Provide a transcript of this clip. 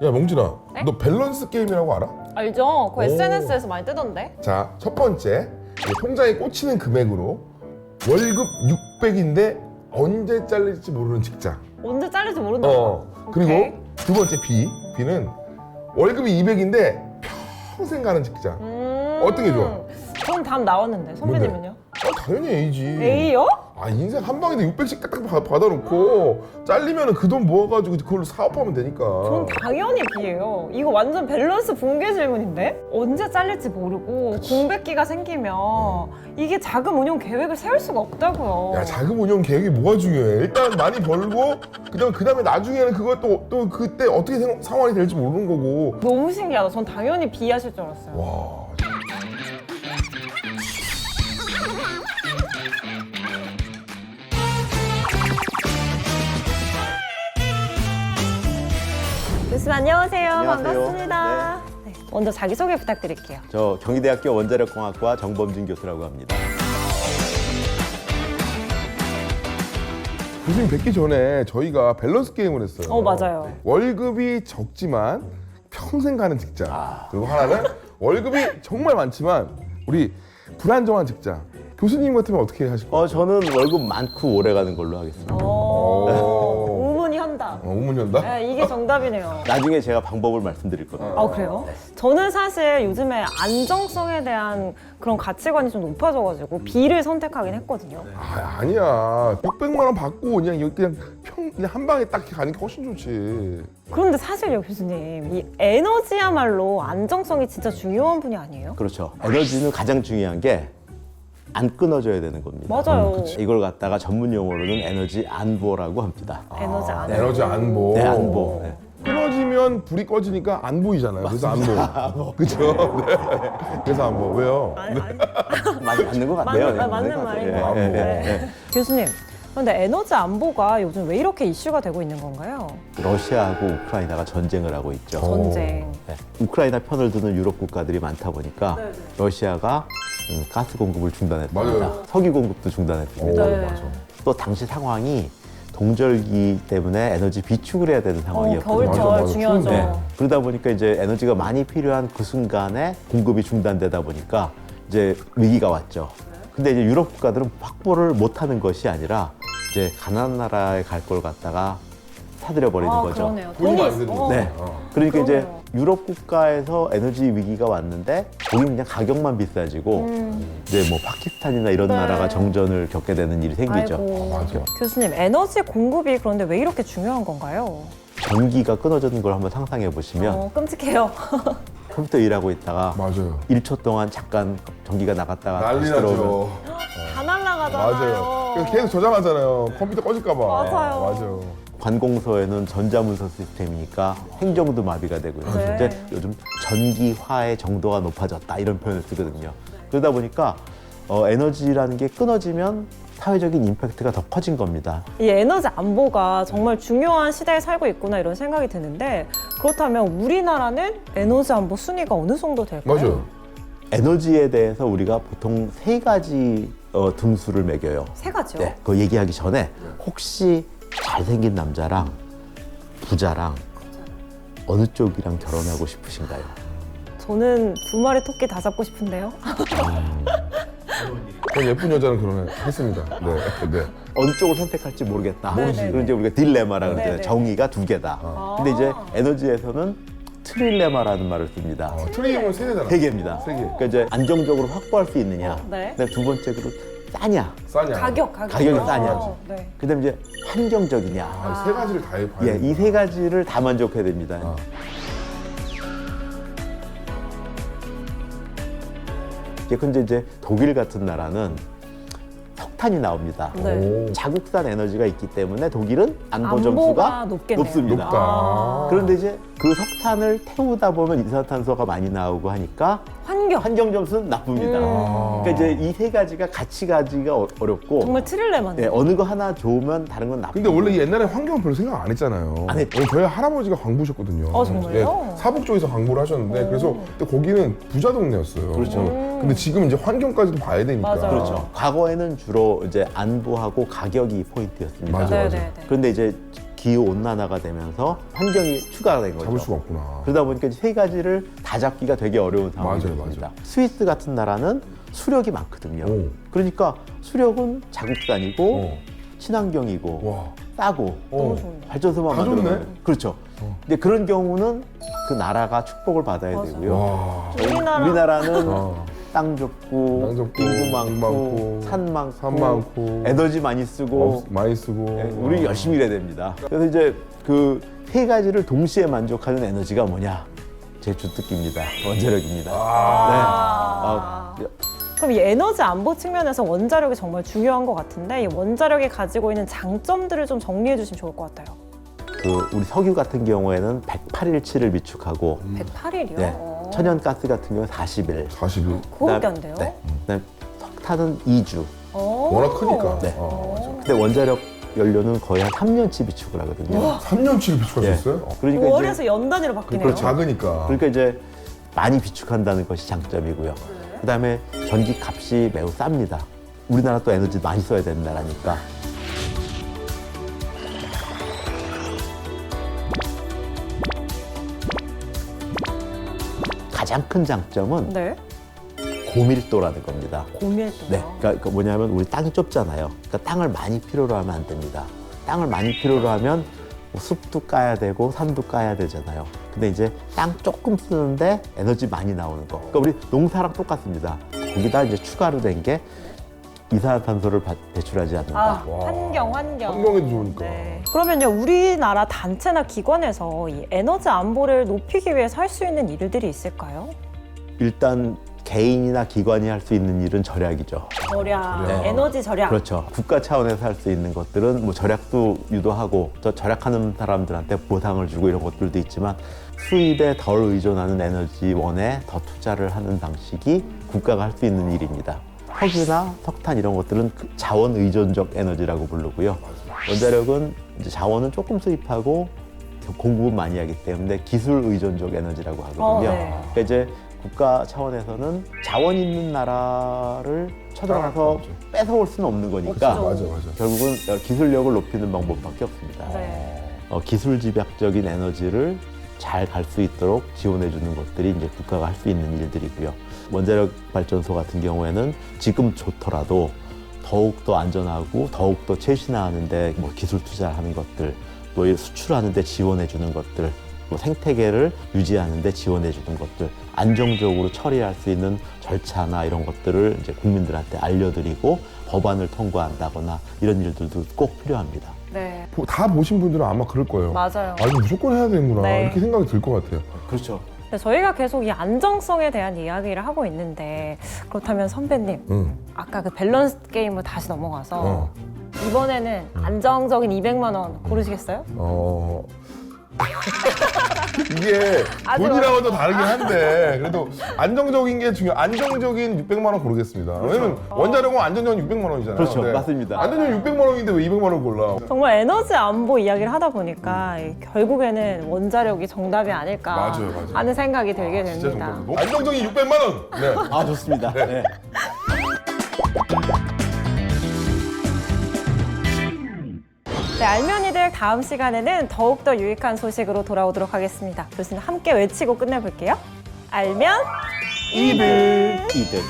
야 멍진아, 네? 너 밸런스 게임이라고 알아? 알죠? 그거 오. SNS에서 많이 뜨던데? 자, 첫 번째, 이 통장에 꽂히는 금액으로 월급 600인데 언제 잘릴지 모르는 직장. 언제 잘릴지 모른다. 그리고 오케이. 두 번째 B는 월급이 200인데 평생 가는 직장. 어떤 게 좋아? 전 답 나왔는데 선배님은요? 당연히 A지. A요? 아, 인생 한 방에 600씩 딱딱 받아놓고 잘리면 그 돈 모아가지고 그걸로 사업하면 되니까. 전 당연히 B예요. 이거 완전 밸런스 붕괴 질문인데? 언제 잘릴지 모르고 공백기가 생기면 이게 자금 운용 계획을 세울 수가 없다고요. 야, 자금 운용 계획이 뭐가 중요해? 일단 많이 벌고 그다음에 나중에는 그것도 또 그때 어떻게 상황이 될지 모르는 거고. 너무 신기하다. 전 당연히 B 하실 줄 알았어요. 와. 교수님 안녕하세요. 안녕하세요. 반갑습니다. 네, 먼저 자기소개 부탁드릴게요. 저 경희대학교 원자력공학과 정범진 교수라고 합니다. 교수님 뵙기 전에 저희가 밸런스 게임을 했어요. 맞아요. 월급이 적지만 평생 가는 직장. 그리고 하나는 월급이 정말 많지만 우리 불안정한 직장. 교수님 같으면 어떻게 하실 거예요? 저는 월급 많고 오래 가는 걸로 하겠습니다. 우문이 한다. 우문연다? 네, 이게 정답이네요. 나중에 제가 방법을 말씀드릴 겁니다. 아 그래요? 저는 사실 요즘에 안정성에 대한 그런 가치관이 좀 높아져가지고 B를 선택하긴 했거든요. 아니야. 600만 원 받고 그냥 한 방에 딱 가는 게 훨씬 좋지. 그런데 사실요 교수님, 이 에너지야말로 안정성이 진짜 중요한 분이 아니에요? 그렇죠. 에너지는 가장 중요한 게 안 끊어져야 되는 겁니다. 맞아요. 이걸 갖다가 전문 용어로는 에너지 안보라고 합니다. 에너지 안 에너지 안보. 네, 안보. 네. 끊어지면 불이 꺼지니까 안 보이잖아요. 그래서 안보. 그죠? 네. 그래서 안보. 왜요? 아니, 많이 맞는 것 같네요. 맞는 말인 것 예, 같아요. 예, 네. 예. 교수님, 그런데 에너지 안보가 요즘 왜 이렇게 이슈가 되고 있는 건가요? 러시아하고 우크라이나가 전쟁을 하고 있죠. 전쟁. 네. 우크라이나 편을 드는 유럽 국가들이 많다 보니까 러시아가 가스 공급을 중단했습니다. 맞아요. 석유 공급도 중단했습니다. 네. 맞아. 또 당시 상황이 동절기 때문에 에너지 비축을 해야 되는 상황이었거든요. 겨울철 맞아. 중요하죠. 추운데. 네. 그러다 보니까 이제 에너지가 많이 필요한 그 순간에 공급이 중단되다 보니까 이제 위기가 왔죠. 근데 이제 유럽 국가들은 확보를 못하는 것이 아니라 이제 가난한 나라에 갈 걸 갖다가 사들여 버리는 거죠. 그러네요. 돈이 많이 있- 드는 네. 그러니까 이제 그러네요. 유럽 국가에서 에너지 위기가 왔는데 거기 그냥 가격만 비싸지고 이제 뭐 파키스탄이나 이런 네. 나라가 정전을 겪게 되는 일이 생기죠. 아이고. 맞아. 교수님, 에너지 공급이 그런데 왜 이렇게 중요한 건가요? 전기가 끊어지는 걸 한번 상상해 보시면 끔찍해요. 컴퓨터 일하고 있다가 맞아요. 1초 동안 잠깐 전기가 나갔다가 난리 다시 들어오면 나죠. 다 날라가잖아요. 맞아요. 그래서 계속 저장하잖아요. 컴퓨터 꺼질까봐. 맞아요. 맞아요. 관공서에는 전자문서 시스템이니까 행정도 마비가 되고요. 네. 이제 요즘 전기화의 정도가 높아졌다 이런 표현을 쓰거든요. 그러다 보니까 에너지라는 게 끊어지면 사회적인 임팩트가 더 커진 겁니다. 이 에너지 안보가 정말 중요한 시대에 살고 있구나 이런 생각이 드는데, 그렇다면 우리나라는 에너지 안보 순위가 어느 정도 될까요? 맞아요. 에너지에 대해서 우리가 보통 세 가지 등수를 매겨요. 세 가지요? 네, 그거 얘기하기 전에 혹시 잘생긴 남자랑 부자랑 어느 쪽이랑 결혼하고 싶으신가요? 저는 두 마리 토끼 다 잡고 싶은데요. 전 예쁜 여자랑 결혼했습니다. 네. 네. 어느 쪽을 선택할지 모르겠다. 네네네. 그런 이제 우리가 딜레마라고 네네. 그러잖아요. 정의가 두 개다. 근데 이제 에너지에서는 트릴레마라는 말을 씁니다. 트리임은 세 개잖아. 세 개입니다. 세 개. 그러니까 이제 안정적으로 확보할 수 있느냐. 네. 그다음에 두 번째로 싸냐. 싸냐. 가격이 싸냐. 네. 그다음에 이제 환경적이냐. 아, 세 가지를 다 해봐야 예, 이 세 가지를 다 만족해야 됩니다. 근데 이제 독일 같은 나라는 석탄이 나옵니다. 네. 자국산 에너지가 있기 때문에 독일은 안보 안보가 점수가 높겠네요. 높습니다. 높다. 그런데 이제 그 석탄을 태우다 보면 이산화탄소가 많이 나오고 하니까 환경 점수는 나쁩니다. 그러니까 이제 이 세 가지가 같이 가지가 어렵고 정말 트릴레마네요. 예, 어느 거 하나 좋으면 다른 건 나쁘고. 근데 원래 이 옛날에 환경은 별로 생각 안 했잖아요. 안 했죠. 왜냐면 저희 할아버지가 광부셨거든요. 정말요? 사북 쪽에서 광부를 하셨는데 그래서 그때 거기는 부자 동네였어요. 그렇죠. 근데 지금 이제 환경까지도 봐야 되니까. 맞아요. 그렇죠. 과거에는 주로 이제 안보하고 가격이 포인트였습니다. 맞아, 맞아. 네네네. 그런데 이제 기후 온난화가 되면서 환경이 추가가 된 거죠. 잡을 수가 없구나. 그러다 보니까 이제 세 가지를 다 잡기가 되게 어려운 상황이 맞아요, 됩니다. 맞아요. 스위스 같은 나라는 수력이 많거든요. 오. 그러니까 수력은 자국산이고 어. 친환경이고 와. 싸고 너무 어. 좋은데. 발전소만 다 좋네. 만들어요. 그렇죠. 근데 그런 경우는 그 나라가 축복을 받아야 맞아요. 되고요. 와. 우리나라는 어. 땅 좁고, 땅 좁고, 인구 많고, 많고, 산 많고, 산 많고, 에너지 많이 쓰고, 많이 쓰고. 예, 우리 열심히 일해야 됩니다. 그래서 이제 그 세 가지를 동시에 만족하는 에너지가 뭐냐? 제 주특기입니다. 원자력입니다. 아. 네. 그럼 이 에너지 안보 측면에서 원자력이 정말 중요한 것 같은데 이 원자력이 가지고 있는 장점들을 좀 정리해 주시면 좋을 것 같아요. 그 우리 석유 같은 경우에는 108일치를 비축하고 108일이요? 네, 천연가스 같은 경우는 40일. 40일. 그거밖에 안 돼요? 네. 그다음에 석탄은 2주. 워낙 크니까. 네. 맞아. 근데 원자력 연료는 거의 한 3년치 비축을 하거든요. 3년치를 비축할 예. 수 있어요? 그러니까 이제, 5월에서 연단위로 바뀌네요. 그렇죠. 작으니까. 그러니까 이제 많이 비축한다는 것이 장점이고요. 그다음에 전기 값이 매우 쌉니다. 우리나라 또 에너지 많이 써야 되는 나라니까. 가장 큰 장점은 네. 고밀도라는 겁니다. 고밀도요. 네, 그러니까 뭐냐면 우리 땅이 좁잖아요. 그러니까 땅을 많이 필요로 하면 안 됩니다. 땅을 많이 필요로 하면 뭐 숲도 까야 되고 산도 까야 되잖아요. 근데 이제 땅 조금 쓰는데 에너지 많이 나오는 거. 그러니까 우리 농사랑 똑같습니다. 거기다 이제 추가로 된 게 이산화탄소를 배출하지 않는다. 아, 와. 환경에도 좋으니까. 네. 그러면요, 우리나라 단체나 기관에서 이 에너지 안보를 높이기 위해서 할 수 있는 일들이 있을까요? 일단 개인이나 기관이 할 수 있는 일은 절약이죠. 절약, 네. 에너지 절약. 그렇죠. 국가 차원에서 할 수 있는 것들은 뭐 절약도 유도하고 또 절약하는 사람들한테 보상을 주고 이런 것들도 있지만 수입에 덜 의존하는 에너지원에 더 투자를 하는 방식이 국가가 할 수 있는 일입니다. 석유나 석탄 이런 것들은 그 자원 의존적 에너지라고 부르고요. 원자력은 이제 자원은 조금 수입하고 공급은 많이 하기 때문에 기술 의존적 에너지라고 하거든요. 네. 그러니까 이제 국가 차원에서는 자원 있는 나라를 쳐들어가서 뺏어올 수는 없는 거니까 맞아, 맞아. 결국은 기술력을 높이는 방법밖에 없습니다. 네. 기술 집약적인 에너지를 잘 갈 수 있도록 지원해 주는 것들이 이제 국가가 할 수 있는 일들이고요. 원자력 발전소 같은 경우에는 지금 좋더라도 더욱 더 안전하고 더욱 더 최신화하는데 뭐 기술 투자하는 것들, 또 수출하는데 지원해 주는 것들, 뭐 생태계를 유지하는데 지원해 주는 것들, 안정적으로 처리할 수 있는 절차나 이런 것들을 이제 국민들한테 알려드리고 법안을 통과한다거나 이런 일들도 꼭 필요합니다. 네. 다 보신 분들은 아마 그럴 거예요. 맞아요. 아, 이거 무조건 해야 되는구나. 네. 이렇게 생각이 들 것 같아요. 그렇죠. 네, 저희가 계속 이 안정성에 대한 이야기를 하고 있는데 그렇다면 선배님, 응. 아까 그 밸런스 게임으로 다시 넘어가서 어. 이번에는 안정적인 200만 원 고르시겠어요? 이게 아주 돈이랑은 또 다르긴 한데 그래도 안정적인 게 중요. 안정적인 600만 원 고르겠습니다. 왜냐면 원자력은 안정적인 600만 원이잖아요. 그렇죠. 네. 맞습니다. 안정적인 600만 원인데 왜 200만 원 골라? 정말 에너지 안보 이야기를 하다 보니까 결국에는 원자력이 정답이 아닐까 맞아요, 맞아요. 하는 생각이 들게 진짜 됩니다. 정답. 안정적인 600만 원. 네. 아, 좋습니다. 네. 네, 알면이들 다음 시간에는 더욱더 유익한 소식으로 돌아오도록 하겠습니다. 교수님 함께 외치고 끝내볼게요. 알면 이득.